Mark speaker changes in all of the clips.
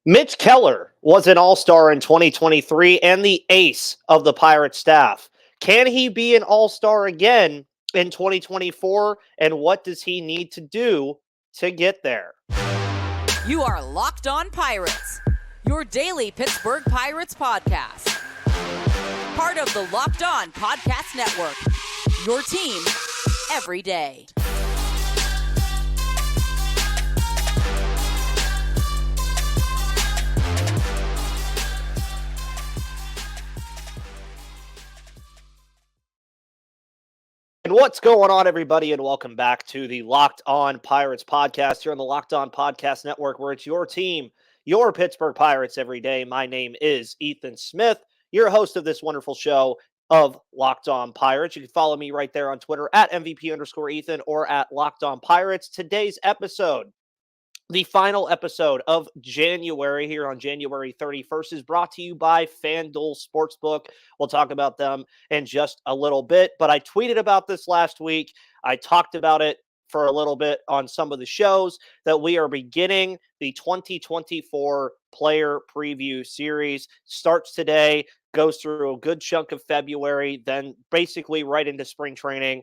Speaker 1: Mitch Keller was an all-star in 2023 and the ace of the Pirates staff. Can he be an all-star again in 2024? And what does he need to do to get there?
Speaker 2: You are Locked On Pirates, your daily Pittsburgh Pirates podcast. Part of the Locked On Podcast Network, your team every day.
Speaker 1: And what's going on, everybody, and welcome back to the Locked On Pirates podcast here on the Locked On Podcast Network, where it's your team, your Pittsburgh Pirates every day. My name is Ethan Smith, your host of this wonderful show of Locked On Pirates. You can follow me right there on Twitter at MVP_Ethan or at Locked On Pirates. Today's episode, the final episode of January here on January 31st, is brought to you by FanDuel Sportsbook. We'll talk about them in just a little bit, but I tweeted about this last week. I talked about it for a little bit on some of the shows that we are beginning the 2024 player preview series. Starts today, goes through a good chunk of February, then basically right into spring training,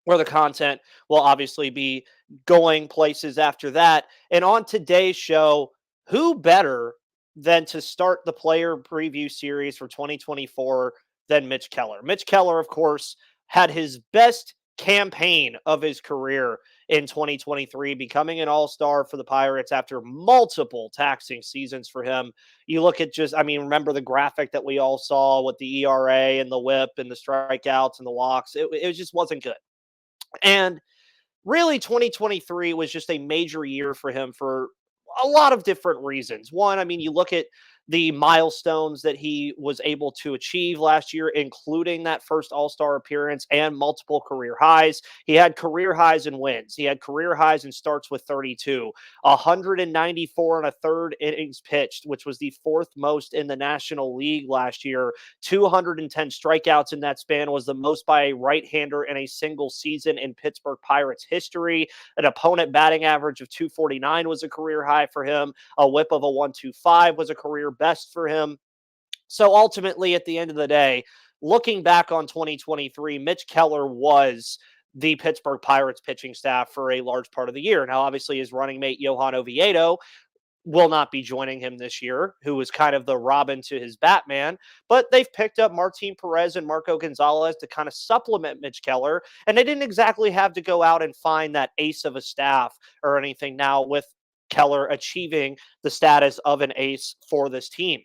Speaker 1: where the content will obviously be going places after that. And on today's show, who better than to start the player preview series for 2024 than Mitch Keller? Mitch Keller, of course, had his best campaign of his career in 2023, becoming an all-star for the Pirates after multiple taxing seasons for him. You look at remember the graphic that we all saw with the ERA and the whip and the strikeouts and the walks. It just wasn't good. And really, 2023 was just a major year for him for a lot of different reasons. One, you look at the milestones that he was able to achieve last year, including that first All-Star appearance and multiple career highs. He had career highs in wins. He had career highs in starts with 32, 194 and a third innings pitched, which was the fourth most in the National League last year. 210 strikeouts in that span was the most by a right-hander in a single season in Pittsburgh Pirates history. An opponent batting average of 249 was a career high for him. A whip of a 125 was a career best for him. So ultimately, at the end of the day, looking back on 2023, Mitch Keller was the Pittsburgh Pirates pitching staff for a large part of the year. Now, obviously, his running mate, Johan Oviedo, will not be joining him this year, who was kind of the Robin to his Batman, but they've picked up Martin Perez and Marco Gonzalez to kind of supplement Mitch Keller, and they didn't exactly have to go out and find that ace of a staff or anything now, with Keller achieving the status of an ace for this team.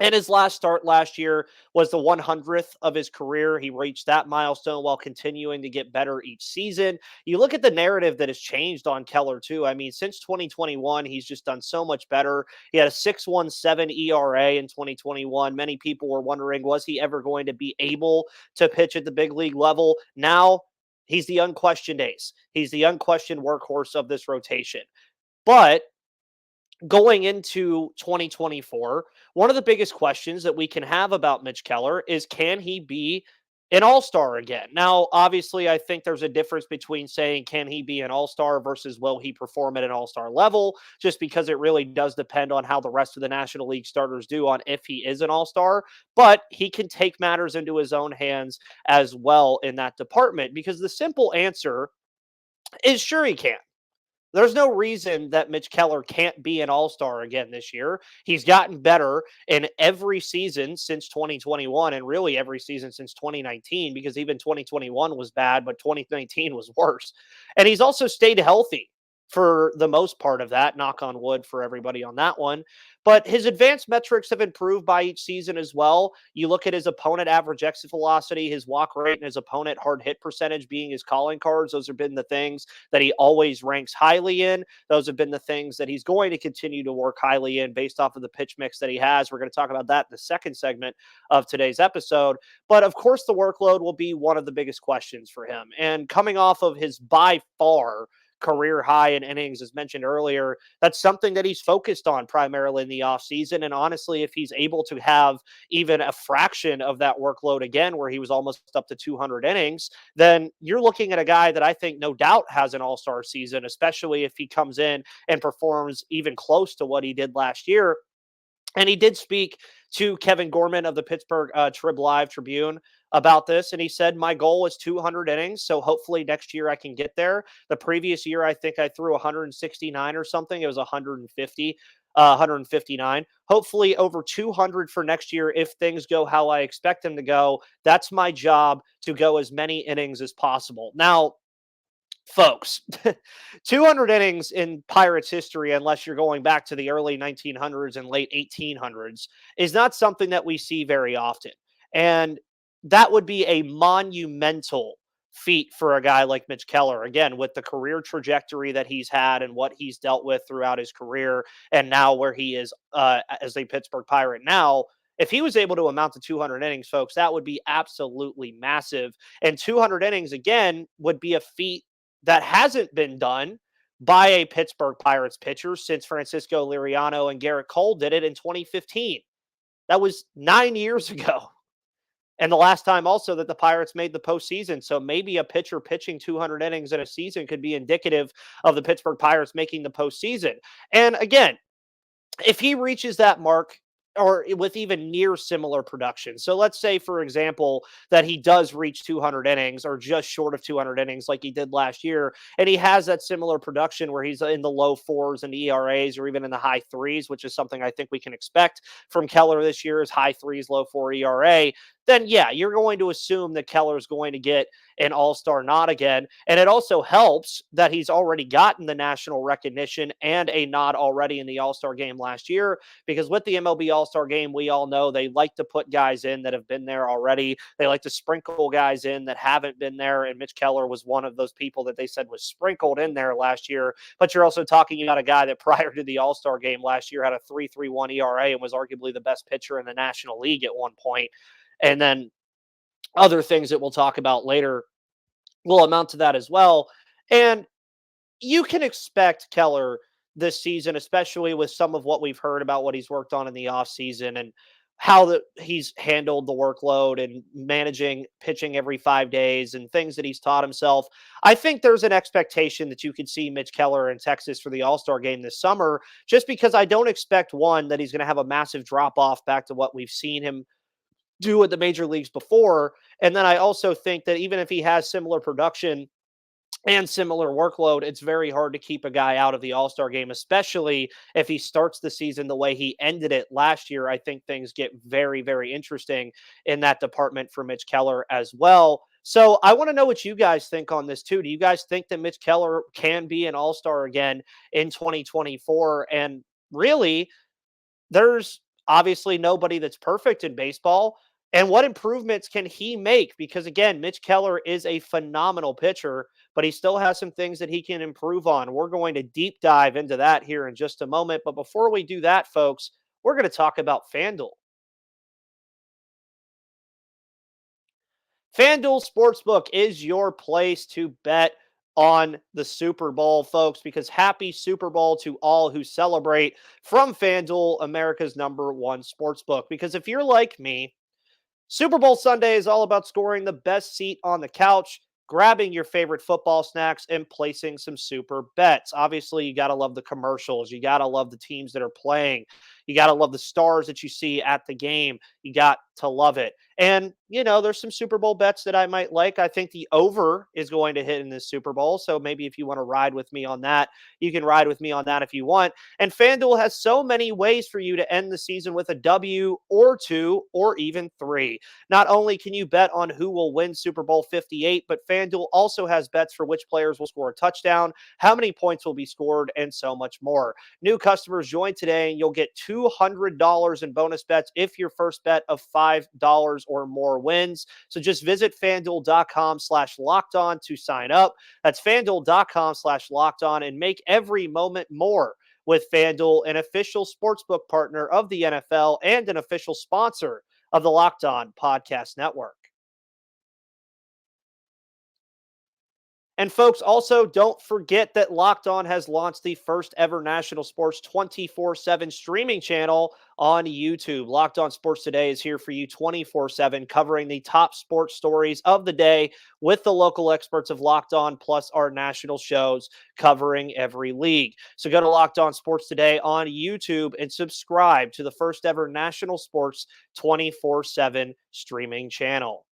Speaker 1: And his last start last year was the 100th of his career. He reached that milestone while continuing to get better each season. You look at the narrative that has changed on Keller, too. Since 2021, he's just done so much better. He had a 6.17 ERA in 2021. Many people were wondering, was he ever going to be able to pitch at the big league level? Now, he's the unquestioned ace. He's the unquestioned workhorse of this rotation. But going into 2024, one of the biggest questions that we can have about Mitch Keller is, can he be an all-star again? Now, obviously, I think there's a difference between saying, can he be an all-star versus will he perform at an all-star level, just because it really does depend on how the rest of the National League starters do on if he is an all-star. But he can take matters into his own hands as well in that department, because the simple answer is sure he can. There's no reason that Mitch Keller can't be an all-star again this year. He's gotten better in every season since 2021, and really every season since 2019, because even 2021 was bad, but 2019 was worse. And he's also stayed healthy for the most part of that, knock on wood for everybody on that one. But his advanced metrics have improved by each season as well. You look at his opponent average exit velocity, his walk rate, and his opponent hard hit percentage being his calling cards. Those have been the things that he always ranks highly in. Those have been the things that he's going to continue to work highly in based off of the pitch mix that he has. We're going to talk about that in the second segment of today's episode. But of course, the workload will be one of the biggest questions for him. And coming off of his by far career high in innings, as mentioned earlier. That's something that he's focused on primarily in the offseason. And honestly, if he's able to have even a fraction of that workload again, where he was almost up to 200 innings, then you're looking at a guy that I think no doubt has an all-star season, especially if he comes in and performs even close to what he did last year. And he did speak to Kevin Gorman of the Pittsburgh Tribune about this. And he said, my goal was 200 innings. So hopefully next year I can get there. The previous year, I think I threw 169 or something. It was 150, 159. Hopefully over 200 for next year if things go how I expect them to go. That's my job, to go as many innings as possible. Now, folks, 200 innings in Pirates history, unless you're going back to the early 1900s and late 1800s, is not something that we see very often. And that would be a monumental feat for a guy like Mitch Keller. Again, with the career trajectory that he's had and what he's dealt with throughout his career, and now where he is as a Pittsburgh Pirate now. If he was able to amount to 200 innings, folks, that would be absolutely massive. And 200 innings, again, would be a feat that hasn't been done by a Pittsburgh Pirates pitcher since Francisco Liriano and Garrett Cole did it in 2015. That was 9 years ago. And the last time also that the Pirates made the postseason. So maybe a pitcher pitching 200 innings in a season could be indicative of the Pittsburgh Pirates making the postseason. And again, if he reaches that mark, or with even near similar production. So let's say, for example, that he does reach 200 innings or just short of 200 innings like he did last year, and he has that similar production where he's in the low fours and ERAs or even in the high threes, which is something I think we can expect from Keller this year, is high threes, low four ERA. Then yeah, you're going to assume that Keller's going to get an all-star nod again. And it also helps that he's already gotten the national recognition and a nod already in the all-star game last year, because with the MLB all-star game, we all know they like to put guys in that have been there already. They like to sprinkle guys in that haven't been there. And Mitch Keller was one of those people that they said was sprinkled in there last year. But you're also talking about a guy that prior to the all-star game last year had a 3.31 ERA and was arguably the best pitcher in the National League at one point. And then other things that we'll talk about later will amount to that as well. And you can expect Keller this season, especially with some of what we've heard about what he's worked on in the offseason and how he's handled the workload and managing pitching every 5 days and things that he's taught himself. I think there's an expectation that you could see Mitch Keller in Texas for the All-Star game this summer, just because I don't expect, one, that he's going to have a massive drop-off back to what we've seen him do at the major leagues before. And then I also think that even if he has similar production and similar workload, it's very hard to keep a guy out of the All-Star game, especially if he starts the season the way he ended it last year. I think things get very, very interesting in that department for Mitch Keller as well. So I want to know what you guys think on this too. Do you guys think that Mitch Keller can be an All-Star again in 2024? And really, there's obviously nobody that's perfect in baseball. And what improvements can he make? Because again, Mitch Keller is a phenomenal pitcher, but he still has some things that he can improve on. We're going to deep dive into that here in just a moment. But before we do that, folks, we're going to talk about FanDuel. FanDuel Sportsbook is your place to bet on the Super Bowl, folks, because happy Super Bowl to all who celebrate from FanDuel, America's #1 sportsbook. Because if you're like me, Super Bowl Sunday is all about scoring the best seat on the couch, grabbing your favorite football snacks, and placing some super bets. Obviously, you got to love the commercials. You got to love the teams that are playing. You got to love the stars that you see at the game. You got to love it. And, there's some Super Bowl bets that I might like. I think the over is going to hit in this Super Bowl. So maybe if you want to ride with me on that, you can ride with me on that if you want. And FanDuel has so many ways for you to end the season with a W or 2 or even 3. Not only can you bet on who will win Super Bowl 58, but FanDuel also has bets for which players will score a touchdown, how many points will be scored, and so much more. New customers join today and you'll get $200 in bonus bets if your first bet of $5 or more wins. So just visit FanDuel.com/lockedon to sign up. That's FanDuel.com/lockedon and make every moment more with FanDuel, an official sportsbook partner of the NFL and an official sponsor of the Locked On Podcast Network. And folks, also don't forget that Locked On has launched the first ever national sports 24/7 streaming channel on YouTube. Locked On Sports Today is here for you 24/7, covering the top sports stories of the day with the local experts of Locked On, plus our national shows covering every league. So go to Locked On Sports Today on YouTube and subscribe to the first ever national sports 24/7 streaming channel.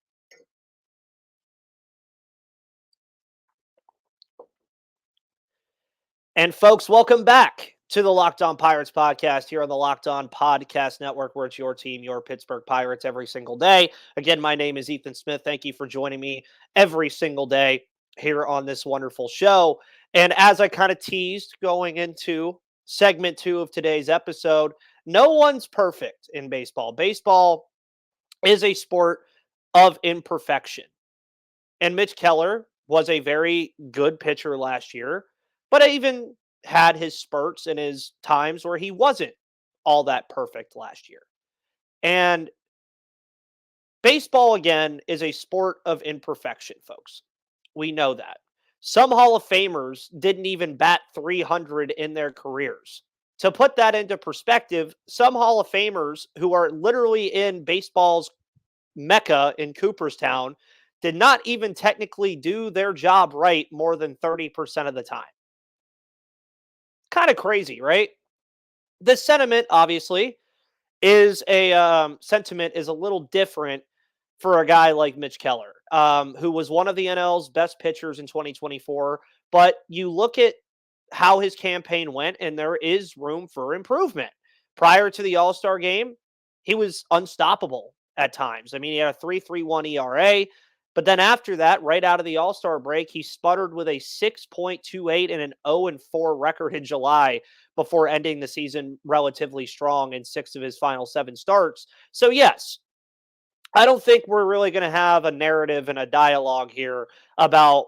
Speaker 1: And folks, welcome back to the Locked On Pirates podcast here on the Locked On Podcast Network, where it's your team, your Pittsburgh Pirates, every single day. Again, my name is Ethan Smith. Thank you for joining me every single day here on this wonderful show. And as I kind of teased going into segment 2 of today's episode, no one's perfect in baseball. Baseball is a sport of imperfection. And Mitch Keller was a very good pitcher last year, but I even had his spurts and his times where he wasn't all that perfect last year. And baseball, again, is a sport of imperfection, folks. We know that. Some Hall of Famers didn't even bat 300 in their careers. To put that into perspective, some Hall of Famers who are literally in baseball's mecca in Cooperstown did not even technically do their job right more than 30% of the time. Kind of crazy, right? The sentiment, obviously, is a little different for a guy like Mitch Keller, who was one of the NL's best pitchers in 2024. But you look at how his campaign went, and there is room for improvement. Prior to the All-Star game, he was unstoppable at times. I mean, he had a 3.31 ERA, but then after that, right out of the All-Star break, he sputtered with a 6.28 and an 0-4 record in July before ending the season relatively strong in 6 of his final 7 starts. So yes, I don't think we're really going to have a narrative and a dialogue here about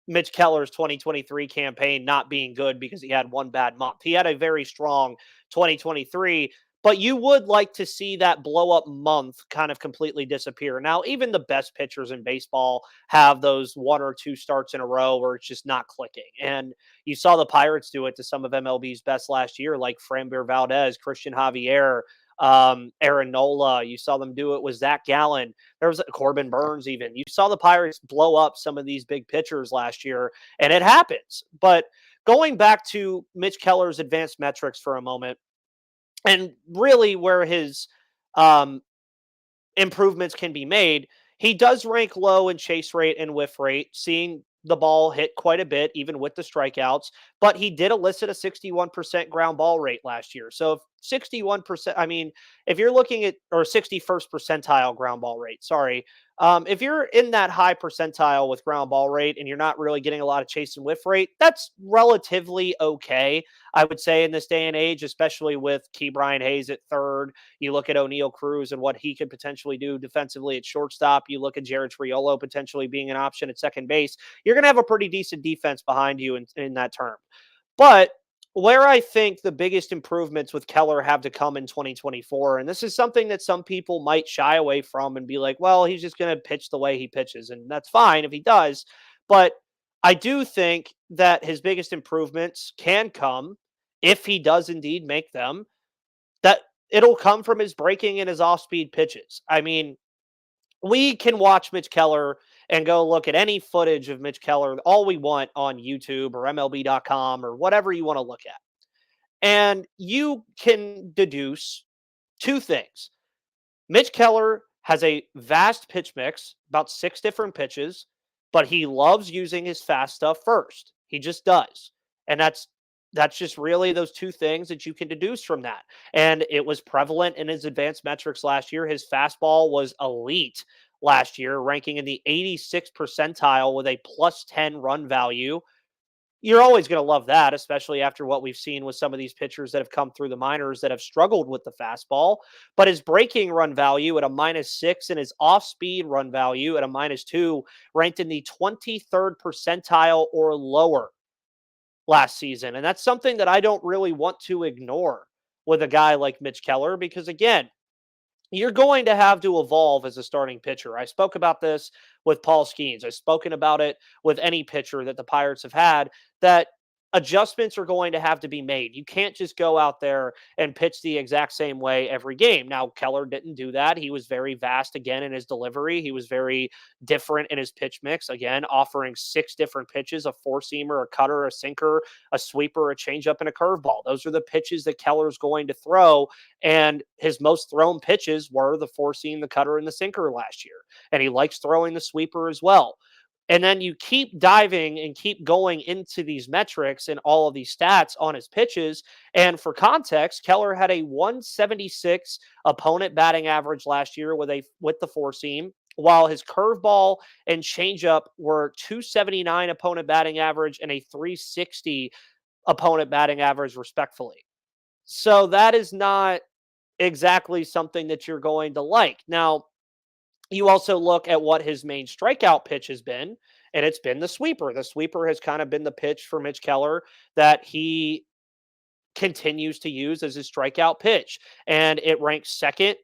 Speaker 1: Mitch Keller's 2023 campaign not being good because he had one bad month. He had a very strong 2023, but you would like to see that blow up month kind of completely disappear. Now, even the best pitchers in baseball have those 1 or 2 starts in a row where it's just not clicking. And you saw the Pirates do it to some of MLB's best last year, like Framber Valdez, Christian Javier, Aaron Nola. You saw them do it with Zach Gallen. There was Corbin Burns even. You saw the Pirates blow up some of these big pitchers last year, and it happens. But going back to Mitch Keller's advanced metrics for a moment, and really where his improvements can be made, he does rank low in chase rate and whiff rate, seeing the ball hit quite a bit, even with the strikeouts, but he did elicit a 61% ground ball rate last year. So if 61%, I mean, if you're looking at, or 61st percentile ground ball rate, sorry. If you're in that high percentile with ground ball rate and you're not really getting a lot of chase and whiff rate, that's relatively okay, I would say, in this day and age, especially with Key Brian Hayes at third. You look at O'Neal Cruz and what he could potentially do defensively at shortstop. You look at Jared Triolo potentially being an option at second base. You're going to have a pretty decent defense behind you in that term. But where I think the biggest improvements with Keller have to come in 2024, and this is something that some people might shy away from and be like, well, he's just going to pitch the way he pitches, and that's fine if he does. But I do think that his biggest improvements can come, if he does indeed make them, that it'll come from his breaking and his off-speed pitches. I mean, we can watch Mitch Keller and go look at any footage of Mitch Keller all we want on YouTube or MLB.com or whatever you want to look at. And you can deduce 2 things. Mitch Keller has a vast pitch mix, about 6 different pitches, but he loves using his fast stuff first. He just does. And that's just really those 2 things that you can deduce from that. And it was prevalent in his advanced metrics last year. His fastball was elite last year, ranking in the 86th percentile with a plus 10 run value. You're always going to love that, especially after what we've seen with some of these pitchers that have come through the minors that have struggled with the fastball. But his breaking run value at a -6 and his off-speed run value at a -2 ranked in the 23rd percentile or lower last season. And that's something that I don't really want to ignore with a guy like Mitch Keller, because again, you're going to have to evolve as a starting pitcher. I spoke about this with Paul Skeens. I've spoken about it with any pitcher that the Pirates have had, that adjustments are going to have to be made. You can't just go out there and pitch the exact same way every game. Now, Keller didn't do that. He was very vast again in his delivery. He was very different in his pitch mix, again, offering 6 different pitches: a four-seamer, a cutter, a sinker, a sweeper, a changeup, and a curveball. Those are the pitches that Keller's going to throw, and his most thrown pitches were the four seam, the cutter, and the sinker last year. And he likes throwing the sweeper as well. And then you keep diving and keep going into these metrics and all of these stats on his pitches. And for context, Keller had a 176 opponent batting average last year with the four seam, while his curveball and changeup were 279 opponent batting average and a 360 opponent batting average, respectfully. So that is not exactly something that you're going to like. Now, you also look at what his main strikeout pitch has been, and it's been the sweeper. The sweeper has kind of been the pitch for Mitch Keller that he continues to use as his strikeout pitch. And it ranks second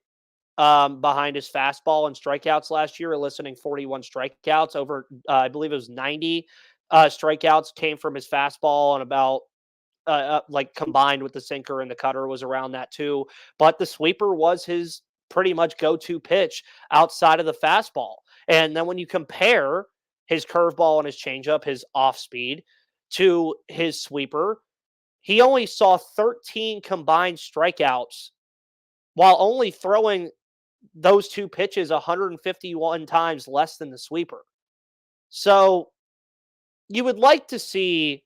Speaker 1: behind his fastball and strikeouts last year, eliciting 41 strikeouts. Over, I believe it was 90 strikeouts came from his fastball, and about like combined with the sinker and the cutter was around that too. But the sweeper was his pretty much go-to pitch outside of the fastball. And then when you compare his curveball and his changeup, his off speed, to his sweeper, he only saw 13 combined strikeouts while only throwing those two pitches 151 times less than the sweeper. So you would like to see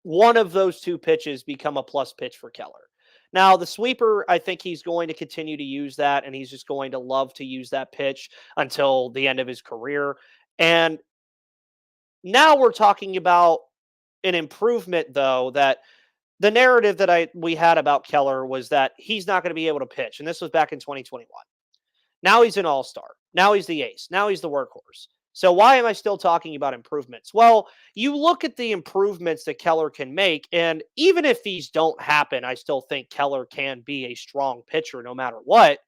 Speaker 1: one of those two pitches become a plus pitch for Keller. Now, the sweeper, I think he's going to continue to use that, and he's just going to love to use that pitch until the end of his career. And now we're talking about an improvement, though, that the narrative that we had about Keller was that he's not going to be able to pitch. And this was back in 2021. Now he's an all-star. Now he's the ace. Now he's the workhorse. So why am I still talking about improvements? Well, you look at the improvements that Keller can make, and even if these don't happen, I still think Keller can be a strong pitcher no matter what.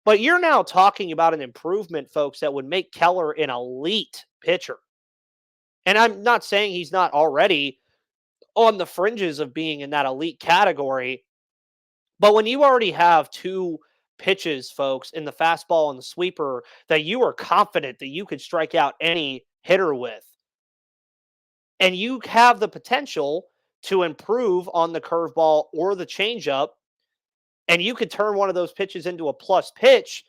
Speaker 1: But you're now talking about an improvement, folks, that would make Keller an elite pitcher. And I'm not saying he's not already on the fringes of being in that elite category, but when you already have two pitches, folks, in the fastball and the sweeper that you are confident that you could strike out any hitter with, and you have the potential to improve on the curveball or the changeup, and you could turn one of those pitches into a plus pitch,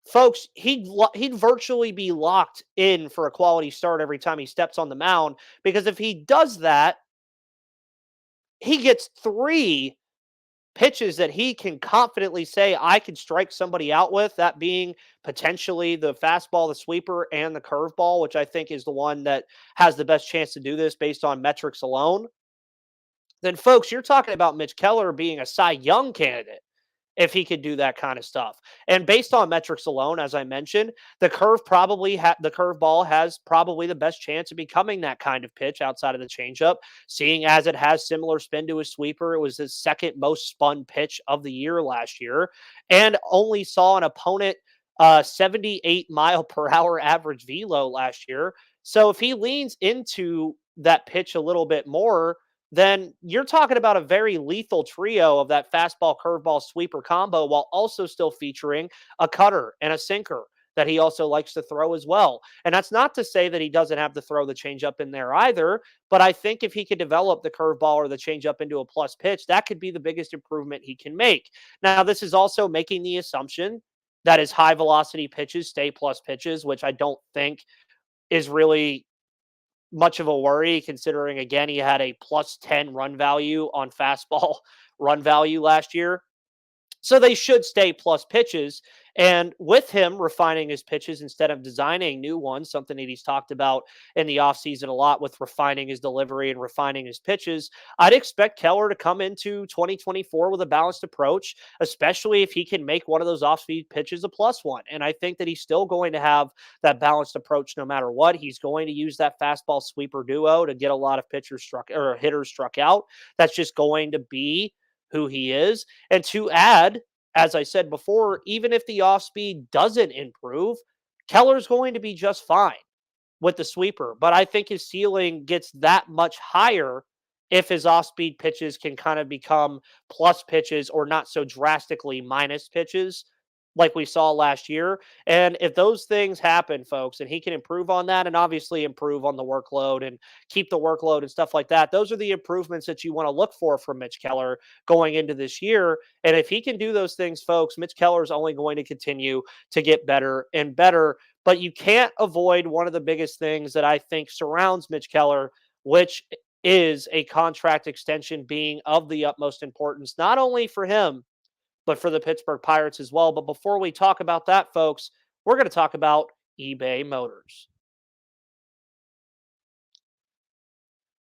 Speaker 1: folks, he'd virtually be locked in for a quality start every time he steps on the mound, because if he does that, he gets 3 pitches that he can confidently say, I can strike somebody out with, that being potentially the fastball, the sweeper, and the curveball, which I think is the one that has the best chance to do this based on metrics alone. Then, folks, you're talking about Mitch Keller being a Cy Young candidate if he could do that kind of stuff. And based on metrics alone, as I mentioned, the curveball has probably the best chance of becoming that kind of pitch outside of the changeup, seeing as it has similar spin to a sweeper. It was his second most spun pitch of the year last year, and only saw an opponent 78 mile per hour average velo last year. So if he leans into that pitch a little bit more, then you're talking about a very lethal trio of that fastball, curveball, sweeper combo, while also still featuring a cutter and a sinker that he also likes to throw as well. And that's not to say that he doesn't have to throw the changeup in there either, but I think if he could develop the curveball or the changeup into a plus pitch, that could be the biggest improvement he can make. Now, this is also making the assumption that his high velocity pitches stay plus pitches, which I don't think is really much of a worry, considering, again, he had a plus 10 run value on fastball run value last year. So they should stay plus pitches. And with him refining his pitches instead of designing new ones, something that he's talked about in the offseason a lot with refining his delivery and refining his pitches, I'd expect Keller to come into 2024 with a balanced approach, especially if he can make one of those off-speed pitches a plus one. And I think that he's still going to have that balanced approach no matter what. He's going to use that fastball sweeper duo to get a lot of pitchers struck or hitters struck out. That's just going to be who he is. And to add as I said before, even if the off speed doesn't improve, Keller's going to be just fine with the sweeper. But I think his ceiling gets that much higher if his off speed pitches can kind of become plus pitches or not so drastically minus pitches like we saw last year. And if those things happen, folks, and he can improve on that and obviously improve on the workload and keep the workload and stuff like that, those are the improvements that you want to look for from Mitch Keller going into this year. And if he can do those things, folks, Mitch Keller is only going to continue to get better and better. But you can't avoid one of the biggest things that I think surrounds Mitch Keller, which is a contract extension being of the utmost importance, not only for him, but for the Pittsburgh Pirates as well. But before we talk about that, folks, we're going to talk about eBay Motors.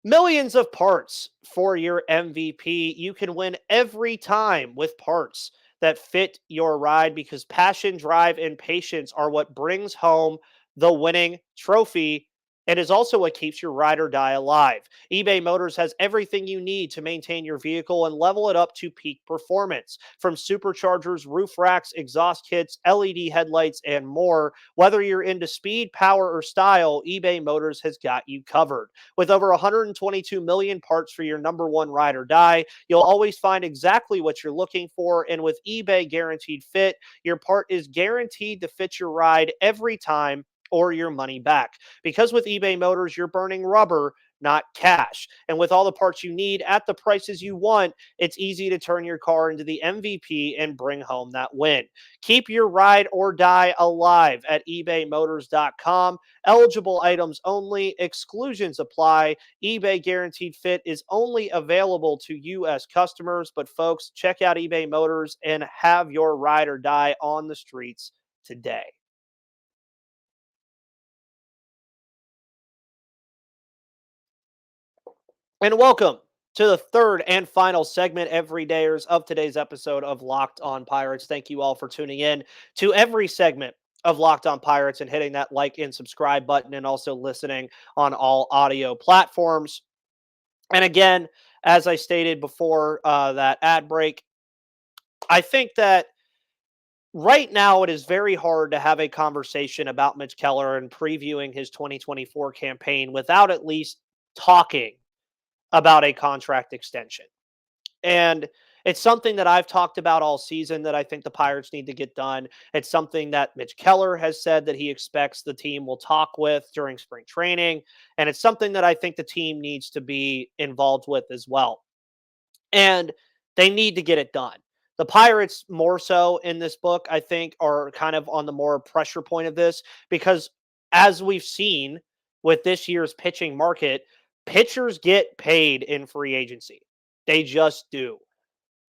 Speaker 1: Millions of parts for your MVP. You can win every time with parts that fit your ride because passion, drive, and patience are what brings home the winning trophy and is also what keeps your ride or die alive. eBay Motors has everything you need to maintain your vehicle and level it up to peak performance. From superchargers, roof racks, exhaust kits, LED headlights, and more. Whether you're into speed, power, or style, eBay Motors has got you covered. With over 122 million parts for your number one ride or die, you'll always find exactly what you're looking for. And with eBay Guaranteed Fit, your part is guaranteed to fit your ride every time or your money back. Because with eBay Motors, you're burning rubber, not cash. And with all the parts you need at the prices you want, it's easy to turn your car into the MVP and bring home that win. Keep your ride or die alive at ebaymotors.com. Eligible items only, exclusions apply. eBay Guaranteed Fit is only available to U.S. customers. But folks, check out eBay Motors and have your ride or die on the streets today. And welcome to the third and final segment, everydayers, of today's episode of Locked On Pirates. Thank you all for tuning in to every segment of Locked On Pirates and hitting that like and subscribe button and also listening on all audio platforms. And again, as I stated before that ad break, I think that right now it is very hard to have a conversation about Mitch Keller and previewing his 2024 campaign without at least talking about a contract extension. And it's something that I've talked about all season that I think the Pirates need to get done. It's something that Mitch Keller has said that he expects the team will talk with during spring training. And it's something that I think the team needs to be involved with as well. And they need to get it done. The Pirates, more so in this book, I think, are kind of on the more pressure point of this because, as we've seen with this year's pitching market, pitchers get paid in free agency. They just do.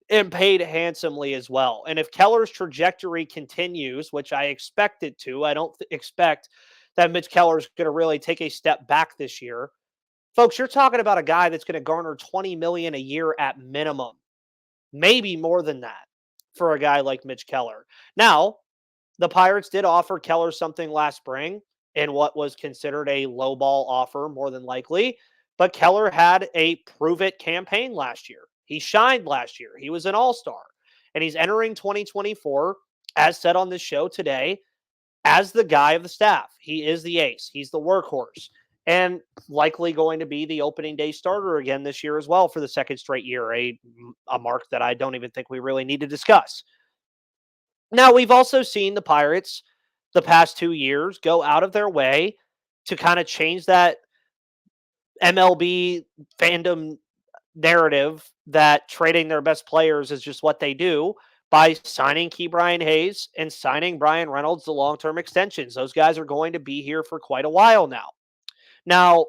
Speaker 1: And paid handsomely as well. And if Keller's trajectory continues, which I expect it to, I don't expect that Mitch Keller's going to really take a step back this year. Folks, you're talking about a guy that's going to garner $20 million a year at minimum, maybe more than that for a guy like Mitch Keller. Now, the Pirates did offer Keller something last spring in what was considered a lowball offer, more than likely. But Keller had a prove it campaign last year. He shined last year. He was an all-star. And he's entering 2024, as said on this show today, as the guy of the staff. He is the ace. He's the workhorse. And likely going to be the opening day starter again this year as well for the second straight year, a mark that I don't even think we really need to discuss. Now, we've also seen the Pirates the past 2 years go out of their way to kind of change that MLB fandom narrative that trading their best players is just what they do by signing Ke'Bryan Hayes and signing Brian Reynolds to long-term extensions. Those guys are going to be here for quite a while now. Now,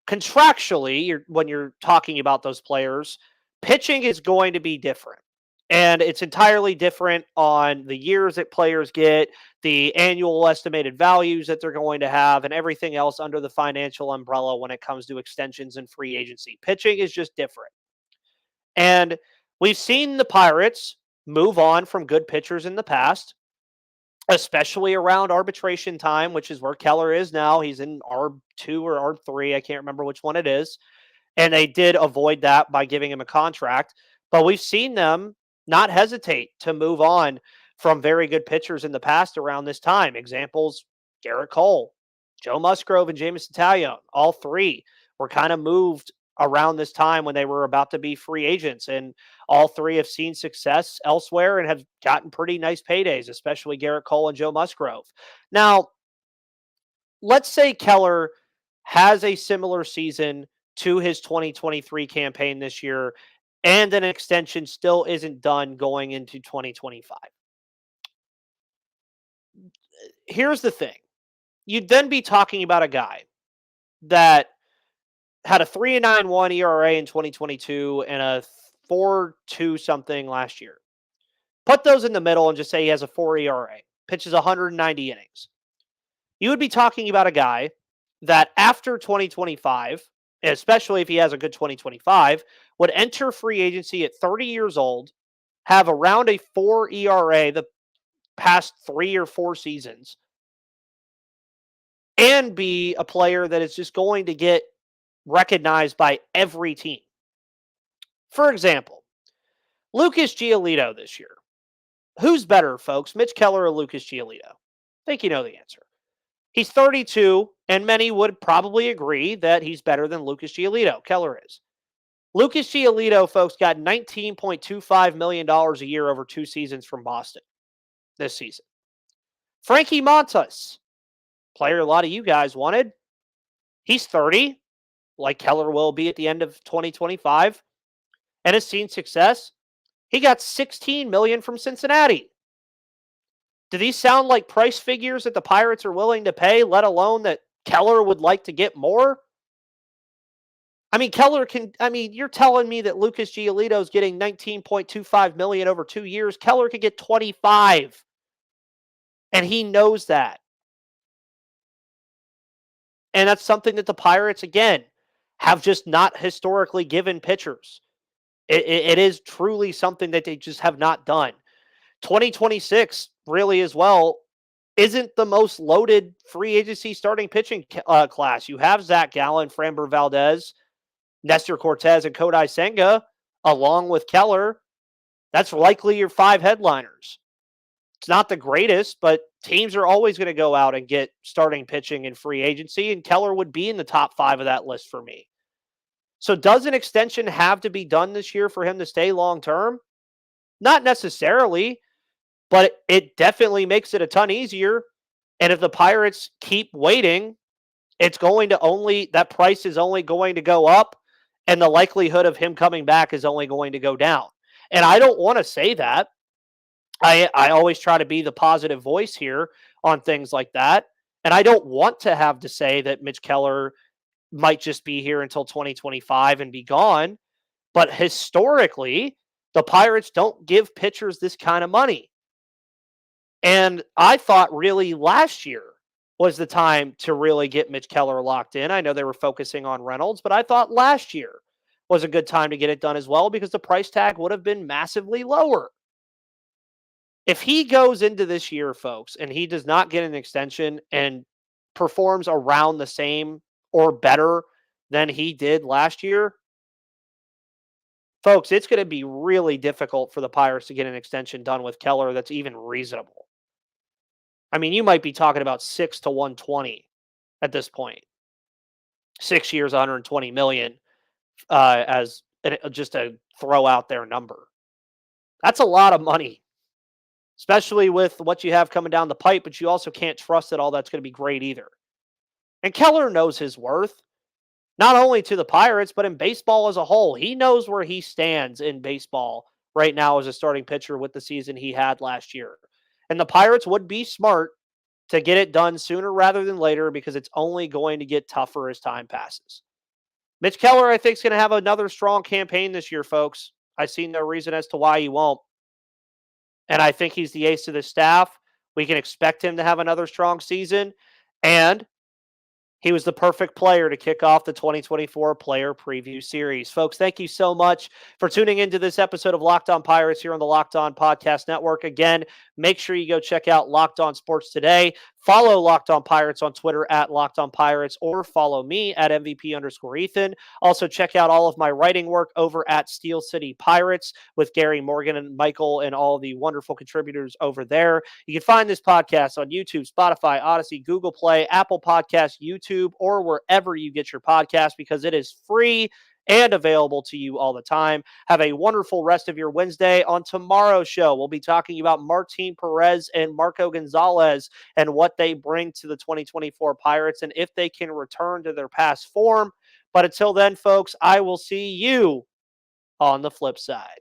Speaker 1: contractually, when you're talking about those players, pitching is going to be different. And it's entirely different on the years that players get, the annual estimated values that they're going to have, and everything else under the financial umbrella when it comes to extensions and free agency. Pitching is just different. And we've seen the Pirates move on from good pitchers in the past, especially around arbitration time, which is where Keller is now. He's in R2 or R3. I can't remember which one it is. And they did avoid that by giving him a contract. But we've seen them not hesitate to move on from very good pitchers in the past around this time. Examples, Garrett Cole, Joe Musgrove, and Jameson Taillon. All three were kind of moved around this time when they were about to be free agents. And all three have seen success elsewhere and have gotten pretty nice paydays, especially Garrett Cole and Joe Musgrove. Now, let's say Keller has a similar season to his 2023 campaign this year, and an extension still isn't done going into 2025. Here's the thing. You'd then be talking about a guy that had a 3.91 ERA in 2022 and a 4.2 something last year. Put those in the middle and just say he has a 4 ERA, pitches 190 innings. You would be talking about a guy that after 2025, especially if he has a good 2025, would enter free agency at 30 years old, have around a 4 ERA the past 3 or 4 seasons, and be a player that is just going to get recognized by every team. For example, Lucas Giolito this year. Who's better, folks, Mitch Keller or Lucas Giolito? I think you know the answer. He's 32, and many would probably agree that he's better than Lucas Giolito. Keller is. Lucas Giolito, folks, got $19.25 million a year over 2 seasons from Boston this season. Frankie Montas, player a lot of you guys wanted. He's 30, like Keller will be at the end of 2025, and has seen success. He got $16 million from Cincinnati. Do these sound like price figures that the Pirates are willing to pay, let alone that Keller would like to get more? I mean, you're telling me that Lucas Giolito is getting $19.25 million over 2 years. Keller could get 25. And he knows that. And that's something that the Pirates, again, have just not historically given pitchers. It is truly something that they just have not done. 2026 really as well isn't the most loaded free agency starting pitching class. You have Zach Gallen, Framber Valdez, Nestor Cortez, and Kodai Senga, along with Keller. That's likely your 5 headliners. It's not the greatest, but teams are always going to go out and get starting pitching in free agency, and Keller would be in the top 5 of that list for me. So does an extension have to be done this year for him to stay long term? Not necessarily, but it definitely makes it a ton easier. And if the Pirates keep waiting, that price is only going to go up, and the likelihood of him coming back is only going to go down. And I don't want to say that. I always try to be the positive voice here on things like that. And I don't want to have to say that Mitch Keller might just be here until 2025 and be gone. But historically, the Pirates don't give pitchers this kind of money. And I thought really last year was the time to really get Mitch Keller locked in. I know they were focusing on Reynolds, but I thought last year was a good time to get it done as well because the price tag would have been massively lower. If he goes into this year, folks, and he does not get an extension and performs around the same or better than he did last year, folks, it's going to be really difficult for the Pirates to get an extension done with Keller that's even reasonable. I mean, you might be talking about 6 to 120 at this point. 6 years, 120 million as just a throw out there number. That's a lot of money, especially with what you have coming down the pipe, but you also can't trust that all that's going to be great either. And Keller knows his worth, not only to the Pirates, but in baseball as a whole. He knows where he stands in baseball right now as a starting pitcher with the season he had last year. And the Pirates would be smart to get it done sooner rather than later because it's only going to get tougher as time passes. Mitch Keller, I think, is going to have another strong campaign this year, folks. I see no reason as to why he won't. And I think he's the ace of the staff. We can expect him to have another strong season. And he was the perfect player to kick off the 2024 Player Preview Series. Folks, thank you so much for tuning into this episode of Locked On Pirates here on the Locked On Podcast Network. Again, make sure you go check out Locked On Sports Today. Follow Locked On Pirates on Twitter at Locked On Pirates, or follow me at MVP_Ethan. Also, check out all of my writing work over at Steel City Pirates with Gary Morgan and Michael and all the wonderful contributors over there. You can find this podcast on YouTube, Spotify, Odyssey, Google Play, Apple Podcasts, YouTube, or wherever you get your podcast, because it is free and available to you all the time. Have a wonderful rest of your Wednesday. On tomorrow's show, we'll be talking about Martin Perez and Marco Gonzalez and what they bring to the 2024 Pirates and if they can return to their past form. But until then, folks, I will see you on the flip side.